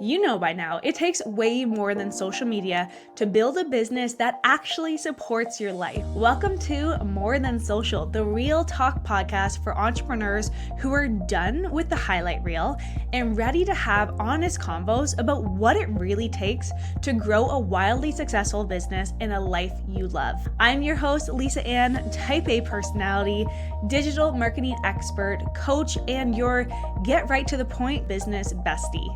You know by now, it takes way more than social media to build a business that actually supports your life. Welcome to More Than Social, the real talk podcast for entrepreneurs who are done with the highlight reel and ready to have honest convos about what it really takes to grow a wildly successful business in a life you love. I'm your host, Lisa Ann, type A personality, digital marketing expert, coach, and your get right to the point business bestie.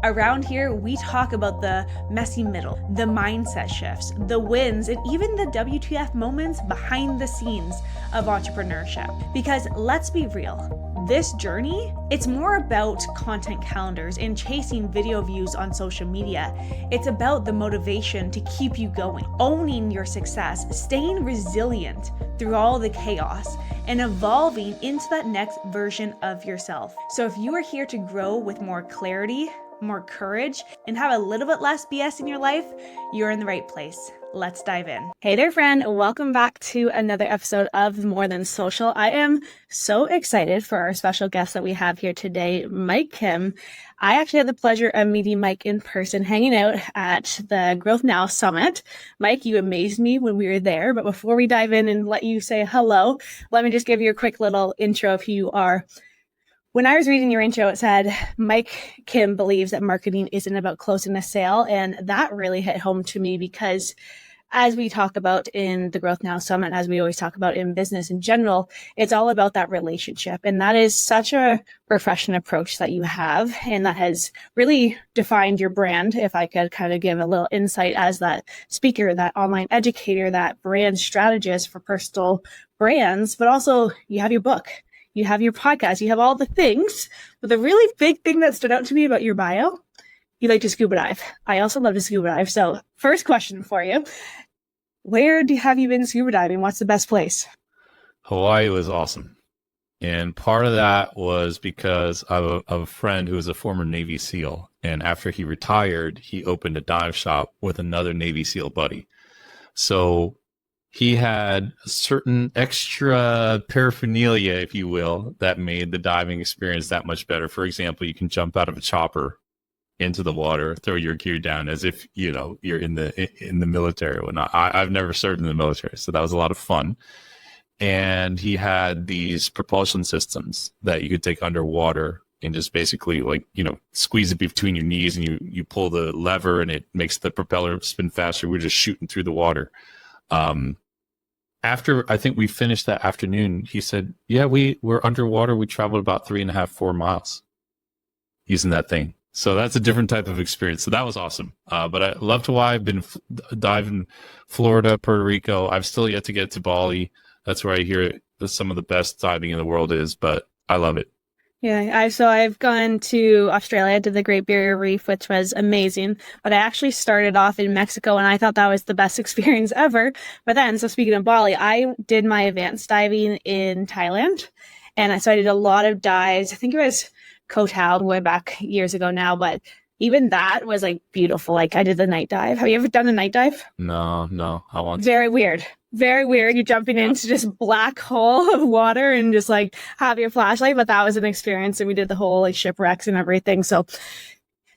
Around here, we talk about the messy middle, the mindset shifts, the wins, and even the WTF moments behind the scenes of entrepreneurship. Because let's be real, this journey, it's more about content calendars and chasing video views on social media. It's about the motivation to keep you going, owning your success, staying resilient through all the chaos, and evolving into that next version of yourself. So if you are here to grow with more clarity, more courage, and have a little bit less BS in your life, you're in the right place. Let's dive in. Hey there, friend. Welcome back to another episode of More Than Social. I am so excited for our special guest that we have here today, Mike Kim. I actually had the pleasure of meeting Mike in person, hanging out at the Growth Now Summit. Mike, you amazed me when we were there, but before we dive in and let you say hello, let me just give you a quick little intro of who you are. When I was reading your intro, it said, Mike Kim believes that marketing isn't about closing a sale. And that really hit home to me because as we talk about in the Growth Now Summit, as we always talk about in business in general, it's all about that relationship. And that is such a refreshing approach that you have. And that has really defined your brand. If I could kind of give a little insight as that speaker, that online educator, that brand strategist for personal brands, but also you have your book. You have your podcast, you have all the things, but the really big thing that stood out to me about your bio, you like to scuba dive. I also love to scuba dive. So first question for you, have you been scuba diving? What's the best place? Hawaii was awesome. And part of that was because of a friend who was a former Navy SEAL. And after he retired, he opened a dive shop with another Navy SEAL buddy. So he had certain extra paraphernalia, if you will, that made the diving experience that much better. For example, you can jump out of a chopper into the water, throw your gear down as if, you're in the military or whatnot. I've never served in the military, so that was a lot of fun. And he had these propulsion systems that you could take underwater and just basically squeeze it between your knees, and you pull the lever and it makes the propeller spin faster. We're just shooting through the water. After I think we finished that afternoon, he said, yeah, we're underwater. We traveled about 3.5, 4 miles using that thing. So that's a different type of experience. So that was awesome. But I love Hawaii. I've been diving Florida, Puerto Rico. I've still yet to get to Bali. That's where I hear some of the best diving in the world is, but I love it. Yeah, I've gone to Australia to the Great Barrier Reef, which was amazing. But I actually started off in Mexico, and I thought that was the best experience ever. But then, so speaking of Bali, I did my advanced diving in Thailand, and so I did a lot of dives. I think it was Koh Tao way back years ago now, but even that was beautiful. I did the night dive. Have you ever done a night dive? No, I want to. Very weird. Very weird. You're jumping into just black hole of water and just have your flashlight. But that was an experience, and we did the whole shipwrecks and everything. So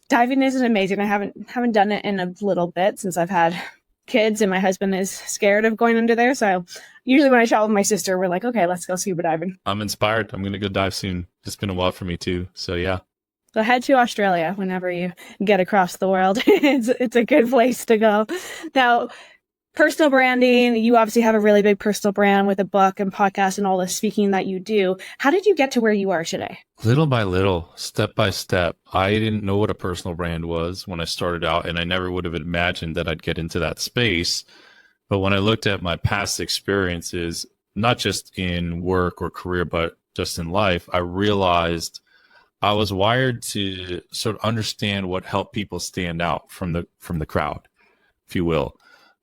diving is amazing. I haven't done it in a little bit since I've had kids, and my husband is scared of going under there. So usually when I travel with my sister, we're like, okay, let's go scuba diving. I'm inspired. I'm going to go dive soon. It's been a while for me too. So yeah. So head to Australia whenever you get across the world. It's a good place to go. Now, personal branding, you obviously have a really big personal brand with a book and podcast and all the speaking that you do. How did you get to where you are today? Little by little, step by step. I didn't know what a personal brand was when I started out, and I never would have imagined that I'd get into that space. But when I looked at my past experiences, not just in work or career, but just in life, I realized I was wired to sort of understand what helped people stand out from the crowd, if you will.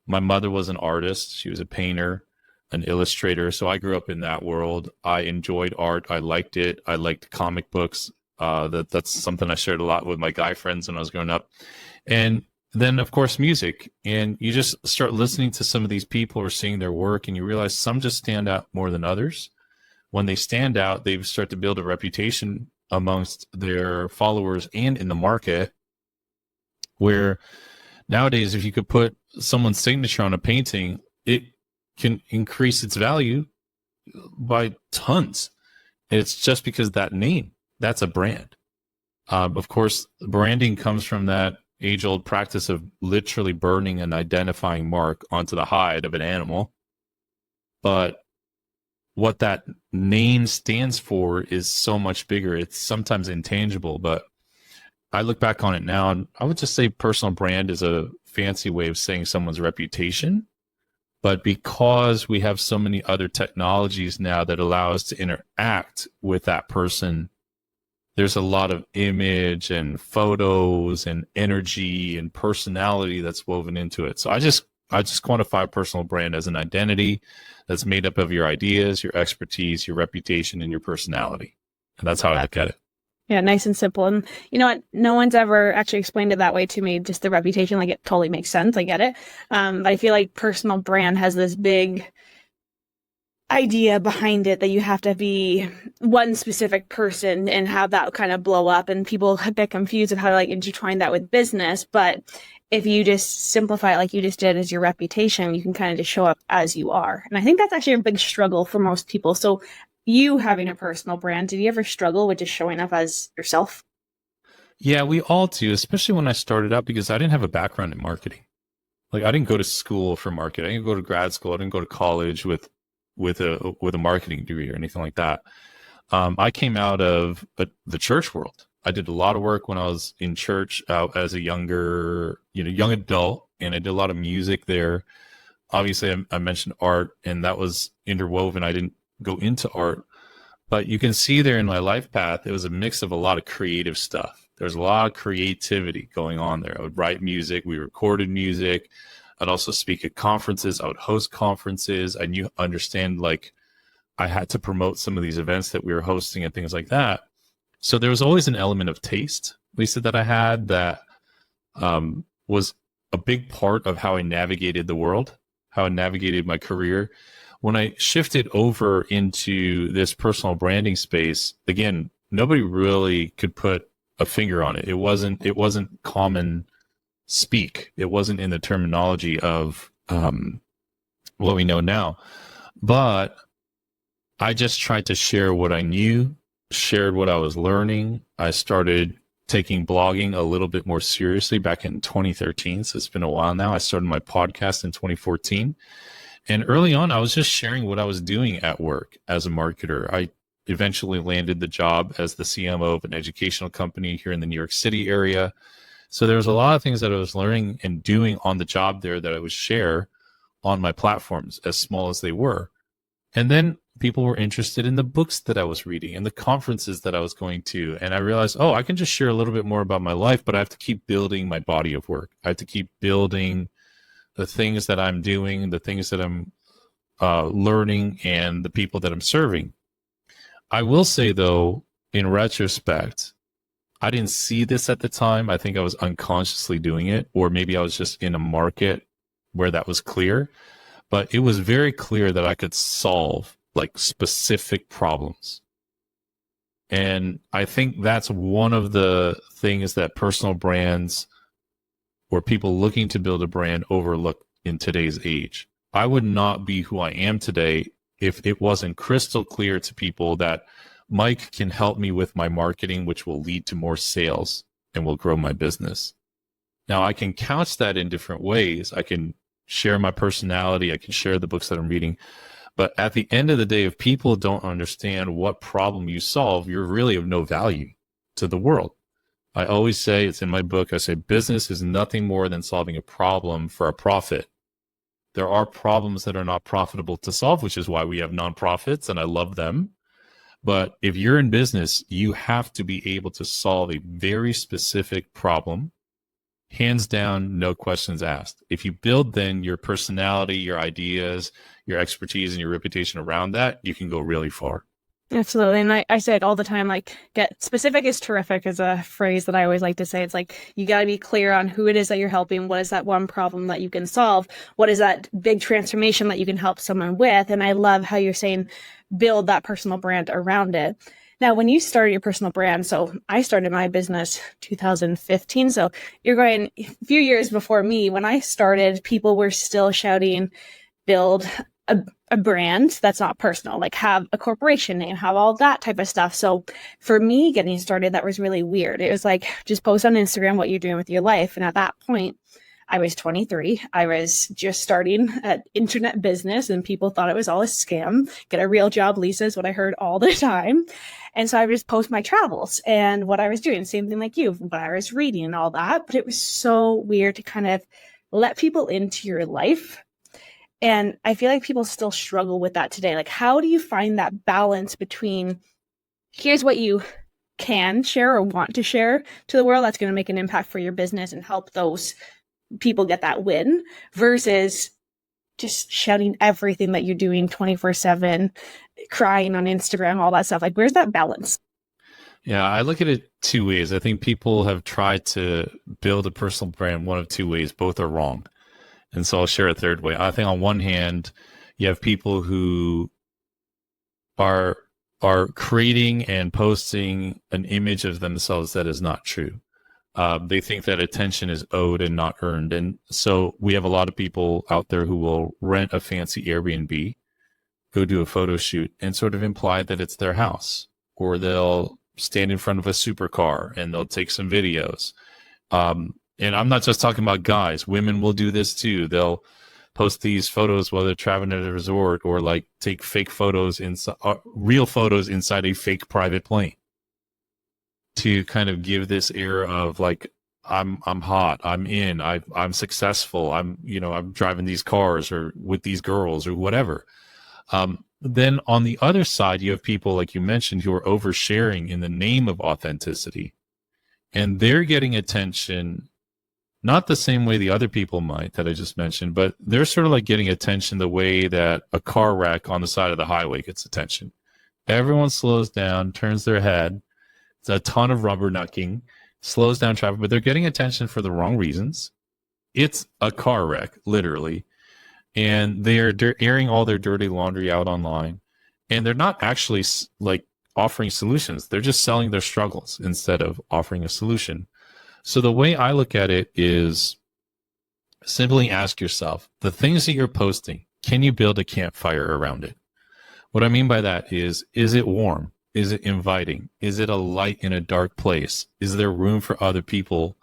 My mother was an artist. She was a painter, an illustrator. So I grew up in that world. I enjoyed art. I liked it. I liked comic books. That's something I shared a lot with my guy friends when I was growing up. And then, of course, music. And you just start listening to some of these people or seeing their work, and you realize some just stand out more than others. When they stand out, they start to build a reputation amongst their followers and in the market. Where nowadays, if you could put someone's signature on a painting, it can increase its value by tons. And it's just because that name, that's a brand. Of course, branding comes from that age-old practice of literally burning an identifying mark onto the hide of an animal. But what that name stands for is so much bigger. It's sometimes intangible, but I look back on it now, and I would just say personal brand is a fancy way of saying someone's reputation. But because we have so many other technologies now that allow us to interact with that person, there's a lot of image and photos and energy and personality that's woven into it. So I just quantify personal brand as an identity that's made up of your ideas, your expertise, your reputation, and your personality. And that's how I look at it. Yeah, nice and simple. And you know what? No one's ever actually explained it that way to me, just the reputation. Like, it totally makes sense. I get it. But I feel like personal brand has this big idea behind it that you have to be one specific person and have that kind of blow up, and people get confused of how to like intertwine that with business. But if you just simplify it like you just did as your reputation, you can kind of just show up as you are. And I think that's actually a big struggle for most people. So you having a personal brand, did you ever struggle with just showing up as yourself? Yeah, we all do, especially when I started out, because I didn't have a background in marketing. Like, I didn't go to school for marketing. I didn't go to grad school. I didn't go to college with a marketing degree or anything like that. I came out of the church world. I did a lot of work when I was in church as a young adult, and I did a lot of music there. Obviously, I mentioned art, and that was interwoven. I didn't go into art, but you can see there in my life path, it was a mix of a lot of creative stuff. There's a lot of creativity going on there. I would write music. We recorded music. I'd also speak at conferences. I would host conferences. I understand, like, I had to promote some of these events that we were hosting and things like that. So there was always an element of taste, Lisa, that I had that was a big part of how I navigated the world, how I navigated my career. When I shifted over into this personal branding space, again, nobody really could put a finger on it. It wasn't common speak. It wasn't in the terminology of what we know now. But I just tried to share what I knew, shared what I was learning. I started taking blogging a little bit more seriously back in 2013. So it's been a while now. I started my podcast in 2014. And early on, I was just sharing what I was doing at work as a marketer. I eventually landed the job as the CMO of an educational company here in the New York City area. So there was a lot of things that I was learning and doing on the job there that I would share on my platforms, as small as they were. And then people were interested in the books that I was reading and the conferences that I was going to. And I realized, I can just share a little bit more about my life, but I have to keep building my body of work. I have to keep building the things that I'm doing, the things that I'm learning, and the people that I'm serving. I will say, though, in retrospect, I didn't see this at the time. I think I was unconsciously doing it, or maybe I was just in a market where that was clear. But it was very clear that I could solve like specific problems. And I think that's one of the things that personal brands or people looking to build a brand overlook in today's age. I would not be who I am today if it wasn't crystal clear to people that Mike can help me with my marketing, which will lead to more sales and will grow my business. Now, I can couch that in different ways. I can share my personality. I can share the books that I'm reading. But at the end of the day, if people don't understand what problem you solve, you're really of no value to the world. I always say, it's in my book, I say business is nothing more than solving a problem for a profit. There are problems that are not profitable to solve, which is why we have nonprofits, and I love them. But if you're in business, you have to be able to solve a very specific problem, hands down, no questions asked. If you build then your personality, your ideas, your expertise, and your reputation around that, you can go really far. Absolutely. And I say it all the time, like, get specific is terrific is a phrase that I always like to say. It's like, you got to be clear on who it is that you're helping. What is that one problem that you can solve? What is that big transformation that you can help someone with? And I love how you're saying, build that personal brand around it. Now, when you started your personal brand, so I started my business 2015. So you're going a few years before me. When I started, people were still shouting, build a brand that's not personal, like have a corporation name, have all that type of stuff. So for me getting started, that was really weird. It was like, just post on Instagram what you're doing with your life. And at that point, I was 23. I was just starting an internet business and people thought it was all a scam. Get a real job, Lisa, is what I heard all the time. And so I would just post my travels and what I was doing, same thing like you, what I was reading and all that. But it was so weird to kind of let people into your life. And I feel like people still struggle with that today. Like, how do you find that balance between here's what you can share or want to share to the world that's going to make an impact for your business and help those people get that win versus just shouting everything that you're doing 24/7, crying on Instagram, all that stuff. Like, where's that balance? Yeah, I look at it two ways. I think people have tried to build a personal brand one of two ways. Both are wrong. And so I'll share a third way. I think on one hand, you have people who are creating and posting an image of themselves that is not true. They think that attention is owed and not earned. And so we have a lot of people out there who will rent a fancy Airbnb, go do a photo shoot, and sort of imply that it's their house. Or they'll stand in front of a supercar and they'll take some videos. And I'm not just talking about guys. Women will do this too. They'll post these photos while they're traveling at a resort, or like take fake photos inside, real photos inside a fake private plane, to kind of give this air of like, I'm hot, I'm successful, I'm driving these cars or with these girls or whatever. Then on the other side, you have people like you mentioned who are oversharing in the name of authenticity, and they're getting attention not the same way the other people might that I just mentioned, but they're sort of like getting attention the way that a car wreck on the side of the highway gets attention. Everyone slows down, turns their head. It's a ton of rubbernecking, slows down traffic, but they're getting attention for the wrong reasons. It's a car wreck, literally. And they're airing all their dirty laundry out online. And they're not actually like offering solutions. They're just selling their struggles instead of offering a solution. So the way I look at it is simply ask yourself, the things that you're posting, can you build a campfire around it? What I mean by that is it warm? Is it inviting? Is it a light in a dark place? Is there room for other people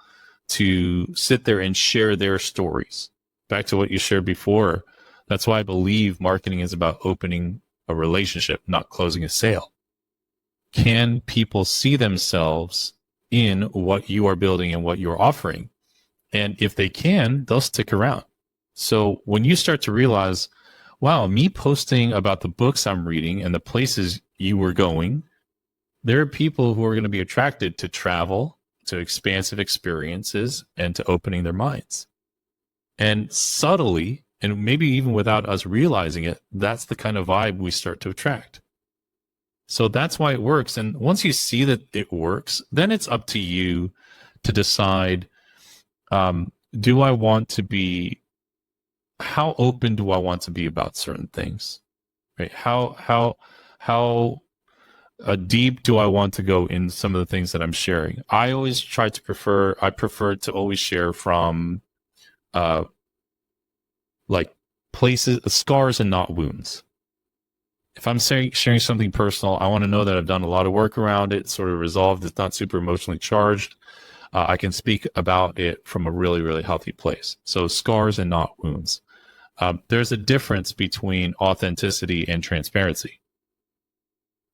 to sit there and share their stories? Back to what you shared before. That's why I believe marketing is about opening a relationship, not closing a sale. Can people see themselves in what you are building and what you're offering? And if they can, they'll stick around. So when you start to realize, wow, me posting about the books I'm reading and the places you were going, there are people who are going to be attracted to travel, to expansive experiences, and to opening their minds. And subtly, and maybe even without us realizing it, that's the kind of vibe we start to attract. So that's why it works. And once you see that it works, then it's up to you to decide, do I want to be, how open do I want to be about certain things? Right? How deep do I want to go in some of the things that I'm sharing? I always prefer to always share from like places, scars and not wounds. If I'm sharing something personal, I want to know that I've done a lot of work around it, sort of resolved. It's not super emotionally charged. I can speak about it from a really, really healthy place. So scars and not wounds. There's a difference between authenticity and transparency.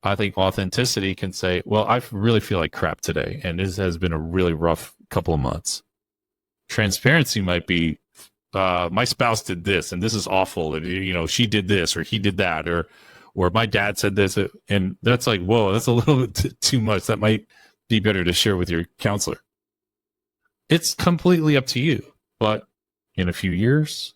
I think authenticity can say, well, I really feel like crap today, and this has been a really rough couple of months. Transparency might be, my spouse did this, and this is awful, and she did this, or he did that, or my dad said this, and that's like, whoa, that's a little bit too much. That might be better to share with your counselor. It's completely up to you. But in a few years,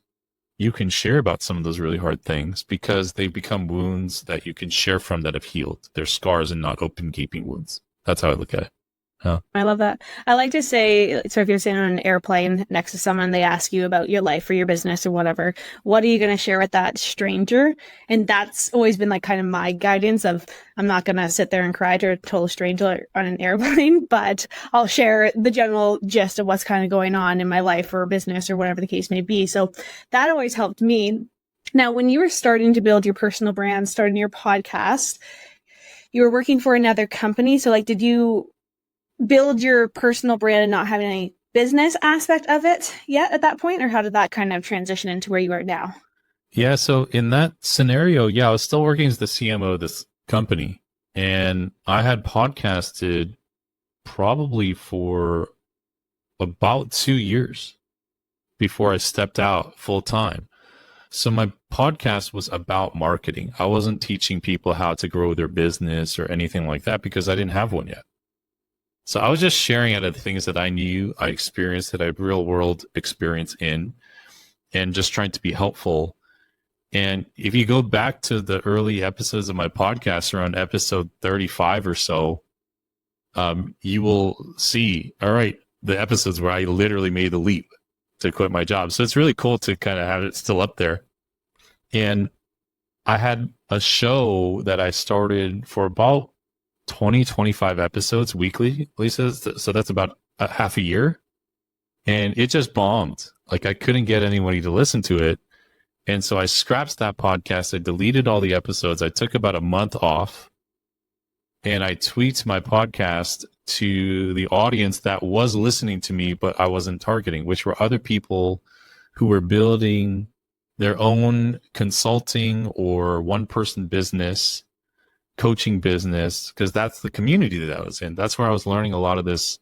you can share about some of those really hard things because they become wounds that you can share from that have healed. They're scars and not open gaping wounds. That's how I look at it. I love that. I like to say, so if you're sitting on an airplane next to someone, they ask you about your life or your business or whatever, what are you going to share with that stranger? And that's always been like kind of my guidance of, I'm not going to sit there and cry to a total stranger on an airplane, but I'll share the general gist of what's kind of going on in my life or business or whatever the case may be. So that always helped me. Now, when you were starting to build your personal brand, starting your podcast, you were working for another company. So like, did you build your personal brand and not having any business aspect of it yet at that point? Or how did that kind of transition into where you are now? Yeah. So in that scenario, I was still working as the CMO of this company, and I had podcasted probably for about 2 years before I stepped out full time. So my podcast was about marketing. I wasn't teaching people how to grow their business or anything like that because I didn't have one yet. So I was just sharing out of the things that I knew, I experienced, that I had real world experience in, and just trying to be helpful. And if you go back to the early episodes of my podcast, around episode 35 or so, you will see, all right, the episodes where I literally made the leap to quit my job. So it's really cool to kind of have it still up there. And I had a show that I started for about 25 episodes weekly, Lisa. So that's about a half a year. And it just bombed. Like, I couldn't get anybody to listen to it. And so I scrapped that podcast. I deleted all the episodes. I took about a month off, and I tweaked my podcast to the audience that was listening to me, but I wasn't targeting, which were other people who were building their own consulting or one-person business, coaching business, because that's the community that I was in. That's where I was learning a lot of this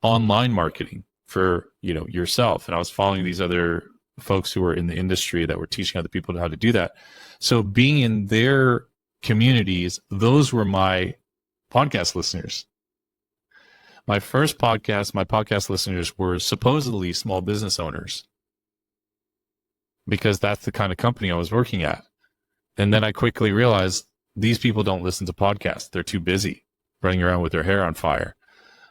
online marketing for, yourself. And I was following these other folks who were in the industry that were teaching other people how to do that. So being in their communities, those were my podcast listeners. My podcast listeners were supposedly small business owners, because that's the kind of company I was working at. And then I quickly realized these people don't listen to podcasts. They're too busy running around with their hair on fire.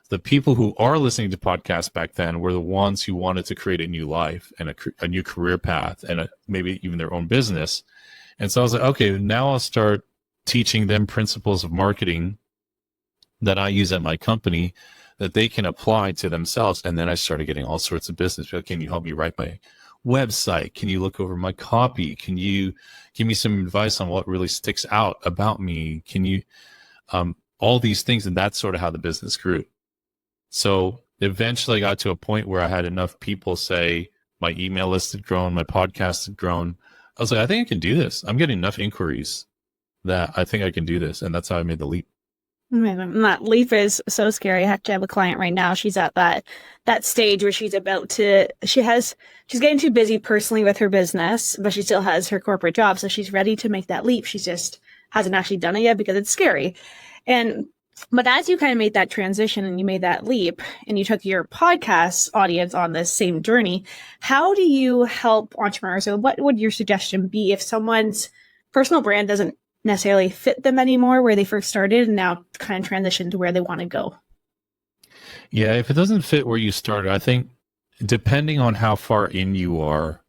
The people who are listening to podcasts back then were the ones who wanted to create a new life and a new career path, and maybe even their own business. And so I was like, okay, now I'll start teaching them principles of marketing that I use at my company that they can apply to themselves. And then I started getting all sorts of business. Can you help me write my website? Can you look over my copy? Can you give me some advice on what really sticks out about me? Can you, all these things. And that's sort of how the business grew. So eventually I got to a point where I had enough people say my email list had grown, my podcast had grown. I was like, I think I can do this. I'm getting enough inquiries that I think I can do this. And that's how I made the leap. And that leap is so scary. I actually have a client right now. She's at that stage where she's getting too busy personally with her business, but she still has her corporate job. So she's ready to make that leap. She just hasn't actually done it yet because it's scary. But as you kind of made that transition and you made that leap and you took your podcast audience on this same journey, how do you help entrepreneurs? So what would your suggestion be if someone's personal brand doesn't necessarily fit them anymore where they first started and now kind of transition to where they want to go? Yeah, if it doesn't fit where you started, I think depending on how far in you are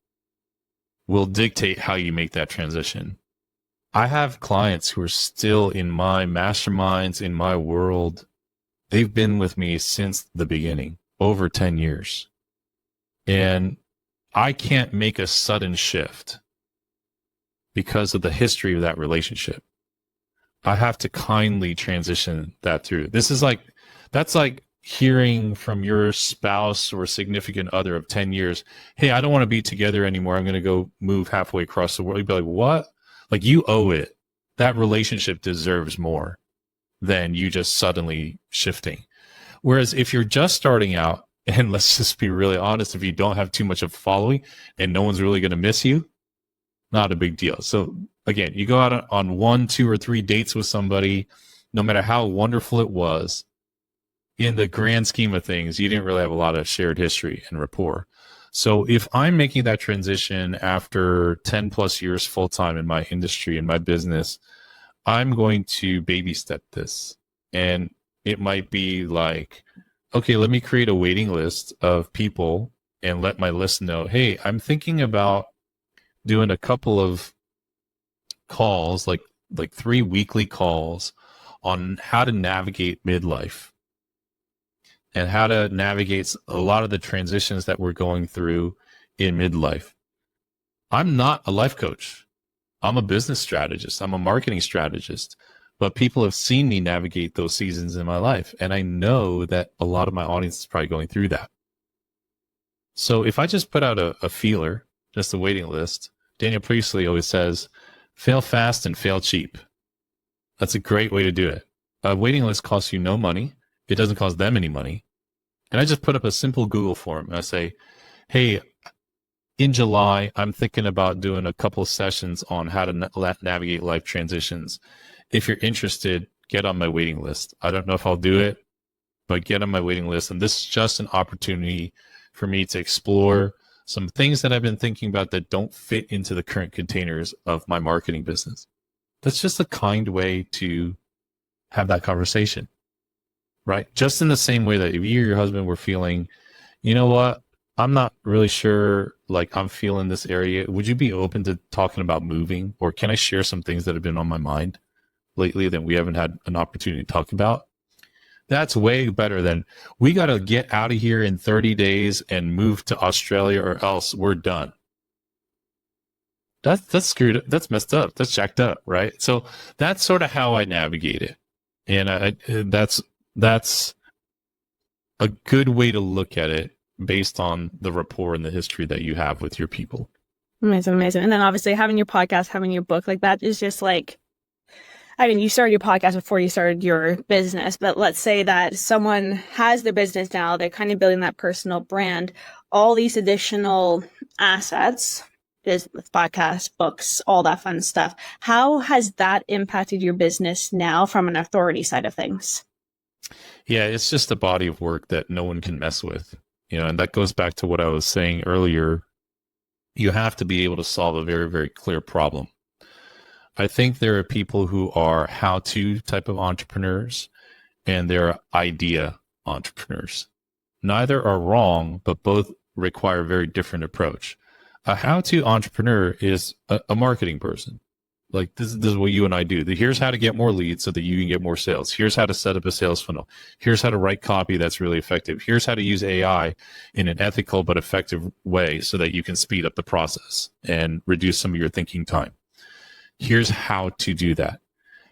will dictate how you make that transition. I have clients who are still in my masterminds, in my world. They've been with me since the beginning, over 10 years. And I can't make a sudden shift because of the history of that relationship. I have to kindly transition that through. That's like hearing from your spouse or significant other of 10 years, hey, I don't want to be together anymore. I'm going to go move halfway across the world. You'd be like, what? Like, you owe it. That relationship deserves more than you just suddenly shifting. Whereas if you're just starting out, and let's just be really honest, if you don't have too much of a following and no one's really going to miss you, not a big deal. So again, you go out on 1, 2, or 3 dates with somebody, no matter how wonderful it was, in the grand scheme of things, you didn't really have a lot of shared history and rapport. So if I'm making that transition after 10 plus years full time in my industry, in my business, I'm going to baby step this. And It might be like, okay, let me create a waiting list of people and let my list know, hey, I'm thinking about doing a couple of calls, like 3 weekly calls on how to navigate midlife and how to navigate a lot of the transitions that we're going through in midlife. I'm not a life coach. I'm a business strategist. I'm a marketing strategist. But people have seen me navigate those seasons in my life. And I know that a lot of my audience is probably going through that. So if I just put out a feeler, just a waiting list, Daniel Priestley always says, fail fast and fail cheap. That's a great way to do it. A waiting list costs you no money. It doesn't cost them any money. And I just put up a simple Google form. And I say, hey, in July, I'm thinking about doing a couple of sessions on how to navigate life transitions. If you're interested, get on my waiting list. I don't know if I'll do it, but get on my waiting list. And this is just an opportunity for me to explore some things that I've been thinking about that don't fit into the current containers of my marketing business. That's just a kind way to have that conversation, right? Just in the same way that if you or your husband were feeling, you know what, I'm not really sure, like I'm feeling this area. Would you be open to talking about moving? Or can I share some things that have been on my mind lately that we haven't had an opportunity to talk about? That's way better than we got to get out of here in 30 days and move to Australia or else we're done. That's screwed up. That's messed up. That's jacked up, right? So that's sort of how I navigate it. And that's a good way to look at it based on the rapport and the history that you have with your people. Amazing, amazing. And then obviously having your podcast, having your book, like that is just like, I mean, you started your podcast before you started your business, but let's say that someone has their business now, they're kind of building that personal brand, all these additional assets, business, podcasts, books, all that fun stuff. How has that impacted your business now from an authority side of things? Yeah, it's just a body of work that no one can mess with, and that goes back to what I was saying earlier. You have to be able to solve a very, very clear problem. I think there are people who are how-to type of entrepreneurs and there are idea entrepreneurs. Neither are wrong, but both require a very different approach. A how-to entrepreneur is a marketing person. Like this is what you and I do. Here's how to get more leads so that you can get more sales. Here's how to set up a sales funnel. Here's how to write copy that's really effective. Here's how to use AI in an ethical but effective way so that you can speed up the process and reduce some of your thinking time. Here's how to do that.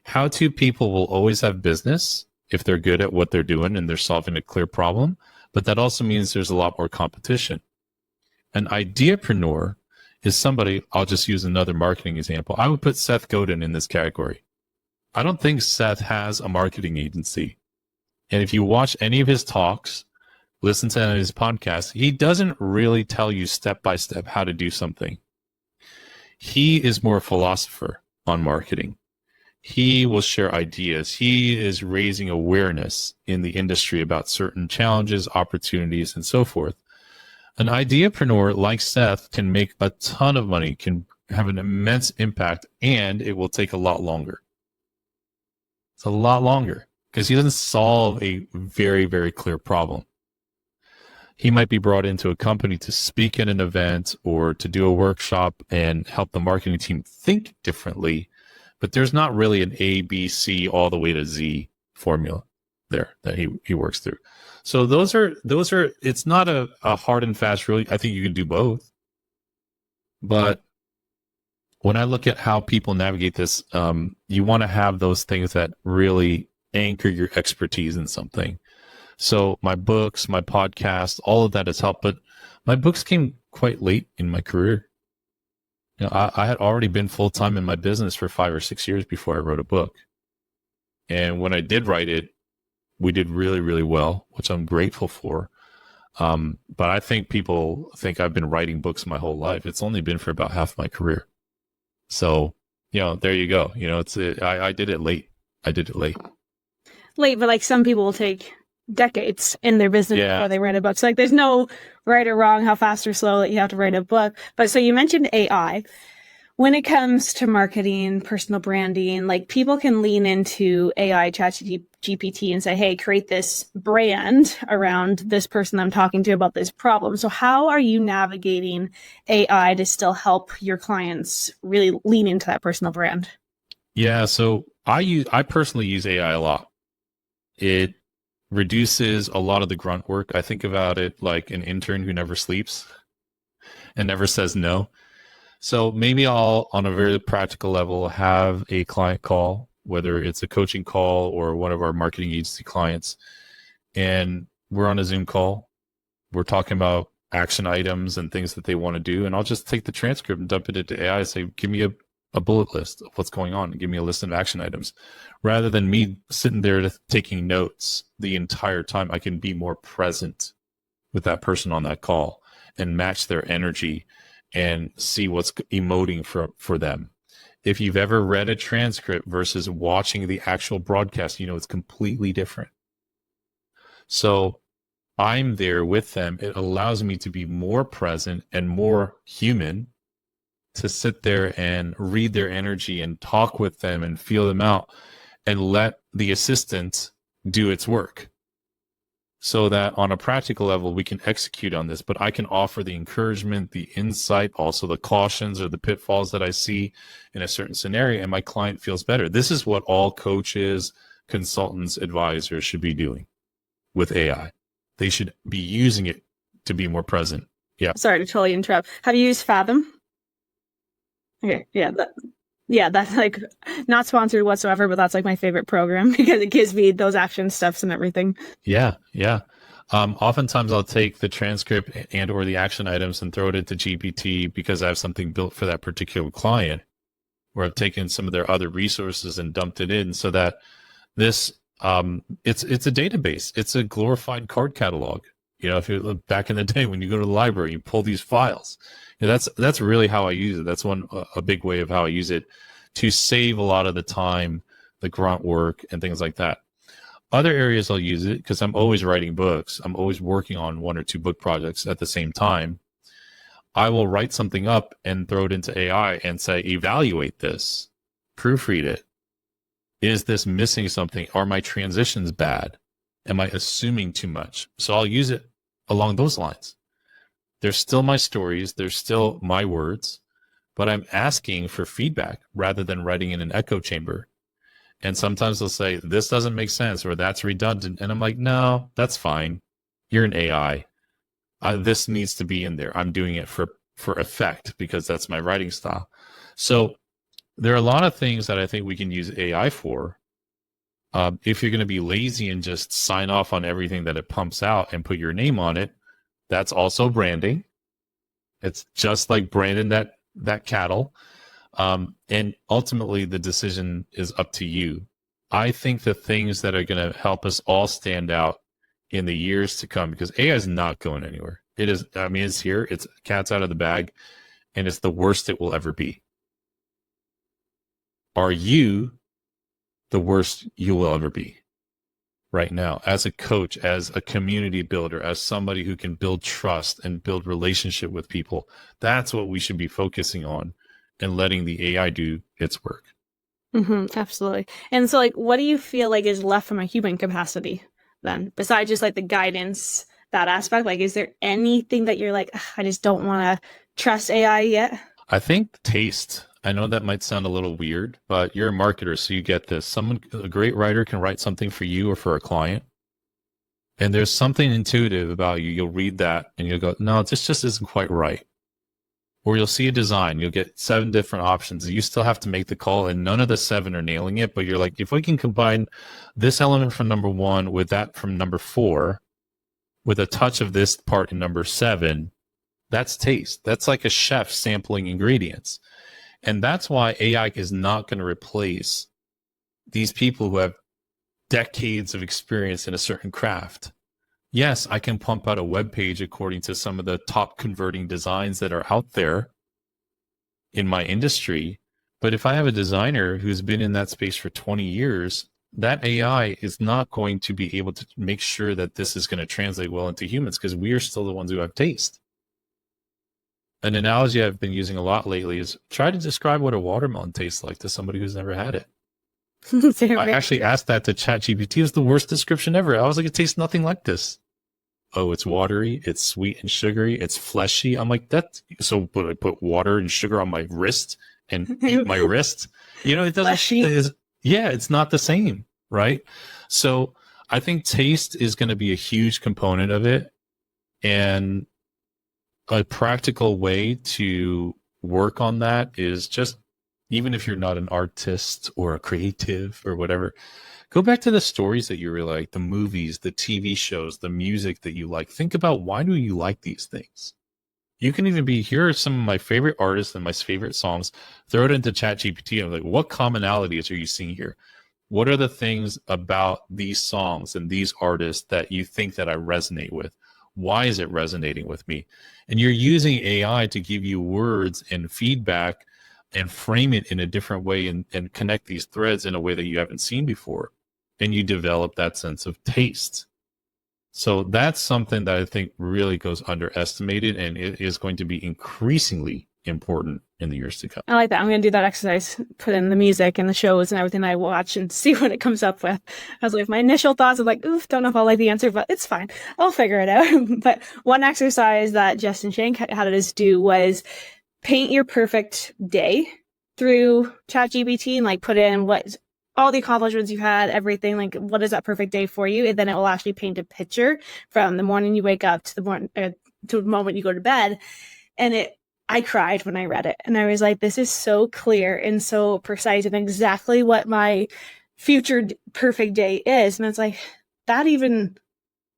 How-to people will always have business if they're good at what they're doing and they're solving a clear problem, but that also means there's a lot more competition. An ideapreneur is somebody, I'll just use another marketing example. I would put Seth Godin in this category. I don't think Seth has a marketing agency. And if you watch any of his talks, listen to any of his podcasts, he doesn't really tell you step by step how to do something. He is more a philosopher on marketing. He will share ideas. He is raising awareness in the industry about certain challenges, opportunities, and so forth. An ideapreneur like Seth can make a ton of money, can have an immense impact, and it will take a lot longer. It's a lot longer because he doesn't solve a very, very clear problem. He might be brought into a company to speak at an event or to do a workshop and help the marketing team think differently, but there's not really an A, B, C, all the way to Z formula there that he works through. So those are, it's not a hard and fast rule. I think you can do both. But when I look at how people navigate this, you want to have those things that really anchor your expertise in something. So my books, my podcast, all of that has helped. But my books came quite late in my career. I had already been full-time in my business for 5 or 6 years before I wrote a book. And when I did write it, we did really, really well, which I'm grateful for. But I think people think I've been writing books my whole life. It's only been for about half my career. So, there you go. I did it late. Late, but like some people will take decades in their business before they write a book. So like there's no right or wrong, how fast or slow that you have to write a book. But so you mentioned AI. when it comes to marketing, personal branding, like people can lean into AI ChatGPT and say, hey, create this brand around this person I'm talking to about this problem. So how are you navigating AI to still help your clients really lean into that personal brand? Yeah, so I personally use AI a lot. It reduces a lot of the grunt work. I think about it like an intern who never sleeps and never says no. So maybe I'll, on a very practical level, have a client call, whether it's a coaching call or one of our marketing agency clients, and we're on a Zoom call. We're talking about action items and things that they want to do. And I'll just take the transcript and dump it into AI and say, give me a bullet list of what's going on and give me a list of action items. Rather than me sitting there taking notes the entire time, I can be more present with that person on that call and match their energy and see what's emoting for them. If you've ever read a transcript versus watching the actual broadcast, you know it's completely different. So I'm there with them. It allows me to be more present and more human, to sit there and read their energy and talk with them and feel them out and let the assistant do its work, so that on a practical level, we can execute on this. But I can offer the encouragement, the insight, also the cautions or the pitfalls that I see in a certain scenario, and my client feels better. This is what all coaches, consultants, advisors should be doing with AI. They should be using it to be more present. Yeah. Sorry to totally interrupt. Have you used Fathom? Okay. Yeah, that's like not sponsored whatsoever, but that's like my favorite program because it gives me those action steps and everything. Yeah. Oftentimes I'll take the transcript and or the action items and throw it into GPT because I have something built for that particular client, where I've taken some of their other resources and dumped it in, so that this it's a database. It's a glorified card catalog. You know, if you look back in the day when you go to the library, you pull these files. You know, that's really how I use it. That's a big way of how I use it, to save a lot of the time, the grunt work and things like that. Other areas I'll use it because I'm always writing books. I'm always working on one or two book projects at the same time. I will write something up and throw it into AI and say, evaluate this, proofread it. Is this missing something? Are my transitions bad? Am I assuming too much? So I'll use it along those lines. They're still my stories. They're still my words, but I'm asking for feedback rather than writing in an echo chamber. And sometimes they'll say, this doesn't make sense, or that's redundant. And I'm like, no, that's fine. You're an AI. This needs to be in there. I'm doing it for effect because that's my writing style. So there are a lot of things that I think we can use AI for. If you're going to be lazy and just sign off on everything that it pumps out and put your name on it, that's also branding. It's just like branding that cattle. And ultimately, the decision is up to you. I think the things that are going to help us all stand out in the years to come, because AI is not going anywhere. It is, I mean, it's here. It's cat's out of the bag, and it's the worst it will ever be. Are you the worst you will ever be right now as a coach, as a community builder, as somebody who can build trust and build relationship with people? That's what we should be focusing on, and letting the AI do its work. Absolutely. And so like, what do you feel like is left from a human capacity then, besides just like the guidance, that aspect? Like, is there anything that you're like, I just don't want to trust AI yet? I think taste. I know that might sound a little weird, but you're a marketer, so you get this. A great writer can write something for you or for a client, and there's something intuitive about you. You'll read that and you'll go, no, this just isn't quite right. Or you'll see a design, you'll get 7 different options. You still have to make the call, and none of the 7 are nailing it. But you're like, if we can combine this element from number 1 with that from number 4, with a touch of this part in number 7, that's taste. That's like a chef sampling ingredients. And that's why AI is not going to replace these people who have decades of experience in a certain craft. Yes, I can pump out a web page according to some of the top converting designs that are out there in my industry. But if I have a designer who's been in that space for 20 years, that AI is not going to be able to make sure that this is going to translate well into humans, because we are still the ones who have taste. an analogy I've been using a lot lately is try to describe what a watermelon tastes like to somebody who's never had it. I actually asked that to ChatGPT. It was the worst description ever. I was like, it tastes nothing like this. Oh, it's watery, it's sweet and sugary, it's fleshy. I'm like, that. So, but I put water and sugar on my wrist and eat my wrist. You know, it doesn't. Yeah, it's not the same, right? So, I think taste is going to be a huge component of it, and a practical way to work on that is just, even if you're not an artist or a creative or whatever, go back to the stories that you really like, the movies, the TV shows, the music that you like. Think about, why do you like these things? You can even be, here are some of my favorite artists and my favorite songs. Throw it into ChatGPT and like, what commonalities are you seeing here? What are the things about these songs and these artists that you think that I resonate with? Why is it resonating with me? And you're using AI to give you words and feedback and frame it in a different way, and connect these threads in a way that you haven't seen before. And you develop that sense of taste. So that's something that I think really goes underestimated, and it is going to be increasingly important in the years to come. I like that. I'm going to do that exercise, put in the music and the shows and everything I watch and see what it comes up with. I was like, my initial thoughts are like, oof, don't know if I'll like the answer, but it's fine. I'll figure it out. But one exercise that Justin Shank had us do was paint your perfect day through ChatGPT and like put in what all the accomplishments you've had, everything, like what is that perfect day for you? And then it will actually paint a picture from the morning you wake up to the moment you go to bed. And I cried when I read it. And I was like, this is so clear and so precise and exactly what my future perfect day is. And it's like, that even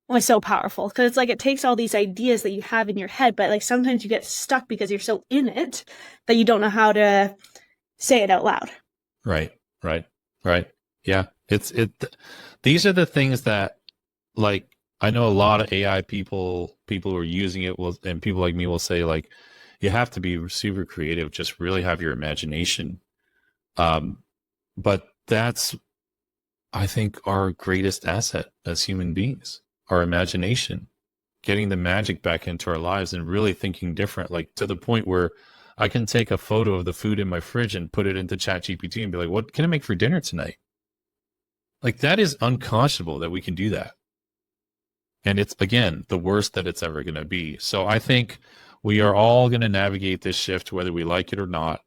was so powerful, because it's like, it takes all these ideas that you have in your head, but like sometimes you get stuck because you're so in it that you don't know how to say it out loud. Right. Yeah. These are the things that, like, I know a lot of AI people who are using it will, and people like me will say, like, you have to be super creative, just really have your imagination. But that's, I think, our greatest asset as human beings, our imagination, getting the magic back into our lives and really thinking different, like to the point where I can take a photo of the food in my fridge and put it into ChatGPT and be like, what can I make for dinner tonight? Like, that is unconscionable that we can do that. And it's, again, the worst that it's ever going to be. So I think we are all going to navigate this shift, whether we like it or not.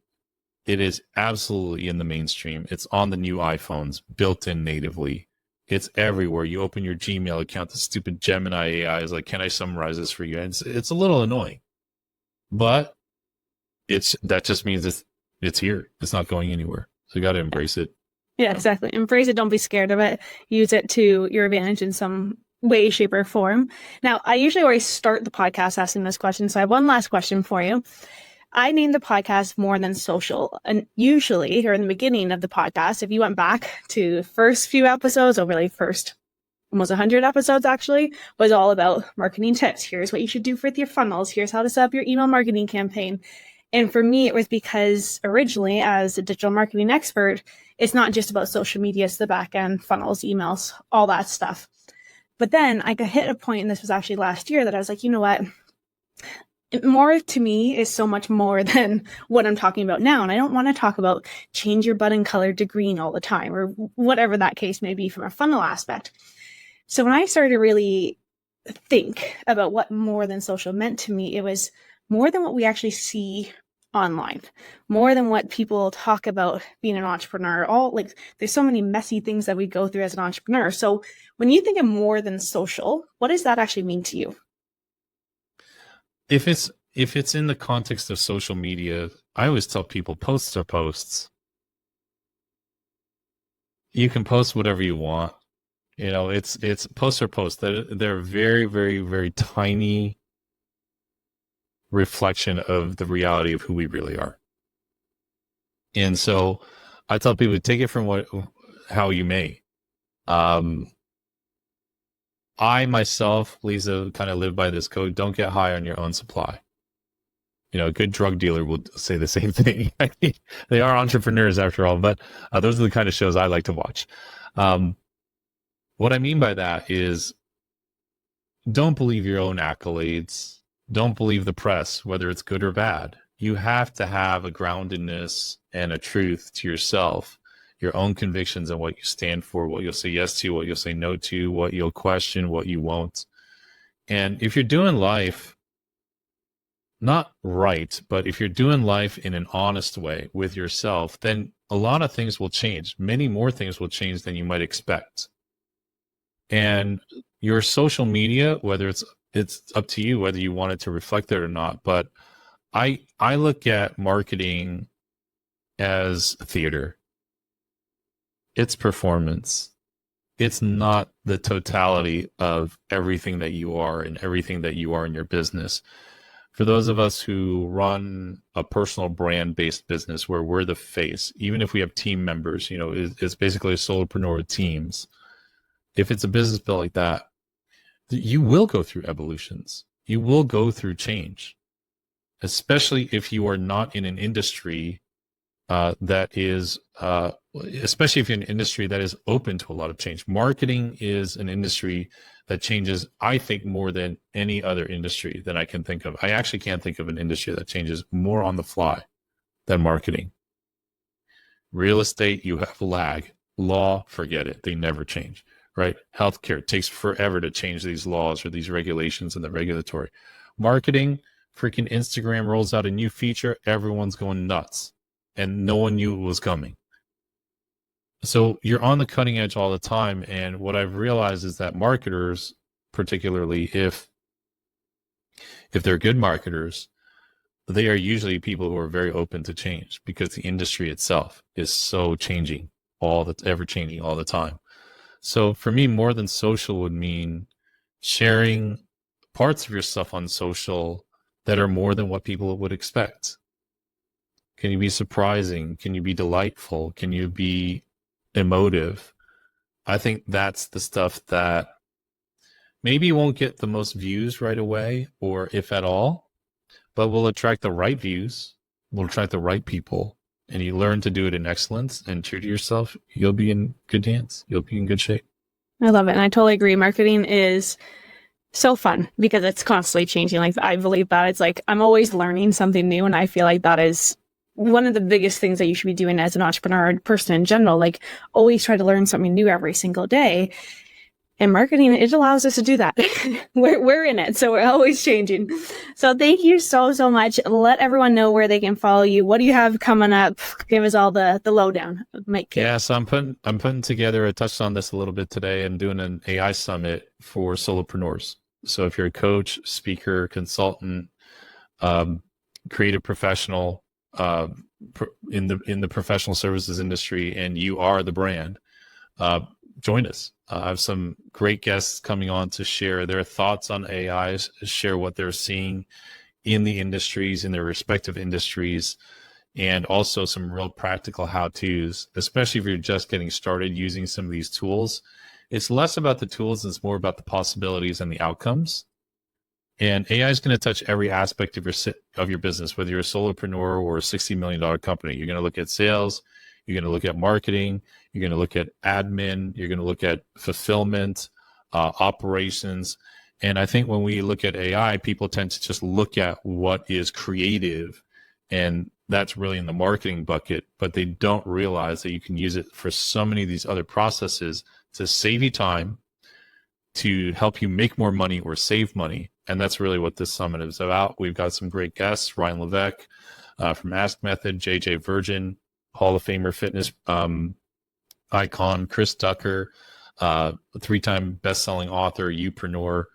It is absolutely in the mainstream. It's on the new iPhones, built in natively. It's everywhere. You open your Gmail account, the stupid Gemini AI is like, can I summarize this for you? And it's a little annoying, but that just means it's here. It's not going anywhere. So you got to embrace it. Yeah, exactly. Embrace it. Don't be scared of it. Use it to your advantage in some way, shape, or form. Now, I usually always start the podcast asking this question. So I have one last question for you. I named the podcast More Than Social. And usually, or in the beginning of the podcast, if you went back to the first few episodes, or really first almost 100 episodes actually, was all about marketing tips. Here's what you should do with your funnels. Here's how to set up your email marketing campaign. And for me, it was because originally, as a digital marketing expert, it's not just about social media, it's the back end, funnels, emails, all that stuff. But then I hit a point, and this was actually last year, that I was like, you know what? More to me is so much more than what I'm talking about now. And I don't want to talk about change your button color to green all the time, or whatever that case may be from a funnel aspect. So when I started to really think about what More Than Social meant to me, it was more than what we actually see online, more than what people talk about being an entrepreneur. There's so many messy things that we go through as an entrepreneur. So when you think of More Than Social, what does that actually mean to you? If it's in the context of social media, I always tell people, posts are posts. You can post whatever you want. You know, it's posts are posts. They're very, very, very tiny reflection of the reality of who we really are. And so I tell people, take it from how you may. I myself, Lisa, kind of live by this code. Don't get high on your own supply. You know, a good drug dealer will say the same thing. They are entrepreneurs after all, but those are the kind of shows I like to watch. What I mean by that is, don't believe your own accolades. Don't believe the press, whether it's good or bad. You have to have a groundedness and a truth to yourself, your own convictions and what you stand for, what you'll say yes to, what you'll say no to, what you'll question, what you won't. And if you're doing life not right, but if you're doing life in an honest way with yourself, then a lot of things will change. Many more things will change than you might expect. And your social media, whether it's up to you whether you want it to reflect it or not, but I look at marketing as theater. It's performance. It's not the totality of everything that you are and everything that you are in your business. For those of us who run a personal brand based business where we're the face, even if we have team members, it's basically a solopreneur with teams. If it's a business built like that, you will go through evolutions. You will go through change, especially if you are not in an industry that is, especially if you're in an industry that is open to a lot of change. Marketing is an industry that changes, I think, more than any other industry that I can think of. I actually can't think of an industry that changes more on the fly than marketing. Real estate, you have lag. Law, forget it. They never change, right? Healthcare takes forever to change these laws or these regulations and the regulatory. Marketing, freaking Instagram rolls out a new feature. Everyone's going nuts and no one knew it was coming. So you're on the cutting edge all the time. And what I've realized is that marketers, particularly if they're good marketers, they are usually people who are very open to change because the industry itself is so changing, ever changing all the time. So for me, more than social would mean sharing parts of your stuff on social that are more than what people would expect. Can you be surprising? Can you be delightful? Can you be emotive? I think that's the stuff that maybe won't get the most views right away, or if at all, but will attract the right views, will attract the right people, and you learn to do it in excellence and true to yourself, you'll be in good hands. You'll be in good shape. I love it. And I totally agree. Marketing is so fun because it's constantly changing. Like, I believe that it's like, I'm always learning something new. And I feel like that is one of the biggest things that you should be doing as an entrepreneur and person in general. Like, always try to learn something new every single day. And marketing, it allows us to do that. we're in it, so we're always changing. So thank you so much. Let everyone know where they can follow you. What do you have coming up? Give us all the lowdown. Yeah, so I'm putting together. I touched on this a little bit today. I'm doing an AI summit for solopreneurs. So if you're a coach, speaker, consultant, creative professional in the professional services industry, and you are the brand, join us. I have some great guests coming on to share their thoughts on AI, share what they're seeing in the industries, in their respective industries, and also some real practical how-tos, especially if you're just getting started using some of these tools. It's less about the tools and it's more about the possibilities and the outcomes. And AI is going to touch every aspect of your business, whether you're a solopreneur or a $60 million company. You're going to look at sales, you're going to look at marketing, you're going to look at admin, you're going to look at fulfillment, operations. And I think when we look at AI, people tend to just look at what is creative, and that's really in the marketing bucket, but they don't realize that you can use it for so many of these other processes to save you time, to help you make more money or save money. And that's really what this summit is about. We've got some great guests, Ryan Levesque from Ask Method, JJ Virgin, Hall of Famer fitness icon, Chris Ducker, three-time best-selling author, youpreneur,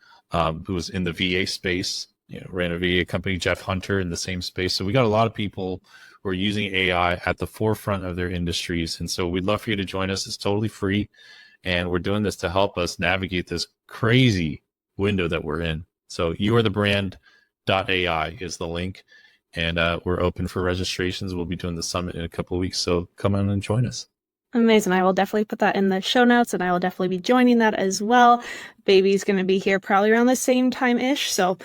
who was in the VA space, ran a VA company, Jeff Hunter in the same space. So we got a lot of people who are using AI at the forefront of their industries. And so we'd love for you to join us. It's totally free. And we're doing this to help us navigate this crazy window that we're in. So youarethebrand.ai is the link. And we're open for registrations. We'll be doing the summit in a couple of weeks. So come on and join us. Amazing. I will definitely put that in the show notes, and I will definitely be joining that as well. Baby's going to be here probably around the same time-ish, so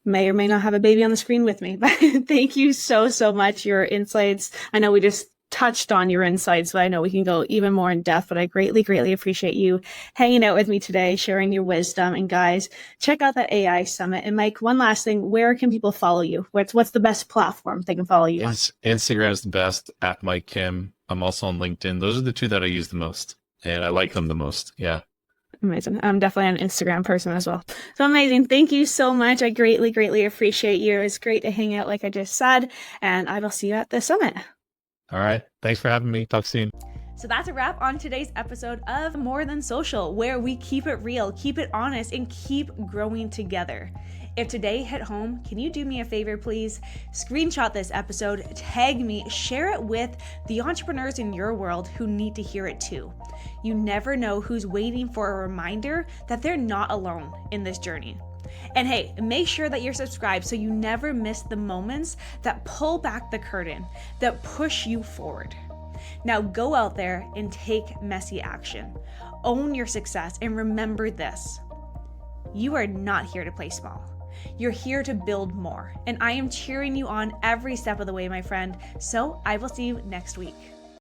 may or may not have a baby on the screen with me. But thank you so much. Your insights, I know we just touched on your insights, but I know we can go even more in depth, but I greatly, greatly appreciate you hanging out with me today, sharing your wisdom. And guys, check out that AI Summit. And Mike, one last thing, where can people follow you? What's the best platform they can follow you on? Instagram is the best, at Mike Kim. I'm also on LinkedIn. Those are the two that I use the most, and I like them the most. Yeah. Amazing. I'm definitely an Instagram person as well. So amazing. Thank you so much. I greatly, greatly appreciate you. It's great to hang out, like I just said, and I will see you at the summit. All right. Thanks for having me. Talk soon. So that's a wrap on today's episode of More Than Social, where we keep it real, keep it honest, and keep growing together. If today hit home, can you do me a favor, please? Screenshot this episode, tag me, share it with the entrepreneurs in your world who need to hear it too. You never know who's waiting for a reminder that they're not alone in this journey. And hey, make sure that you're subscribed so you never miss the moments that pull back the curtain, that push you forward. Now go out there and take messy action. Own your success and remember this. You are not here to play small. You're here to build more. And I am cheering you on every step of the way, my friend. So I will see you next week.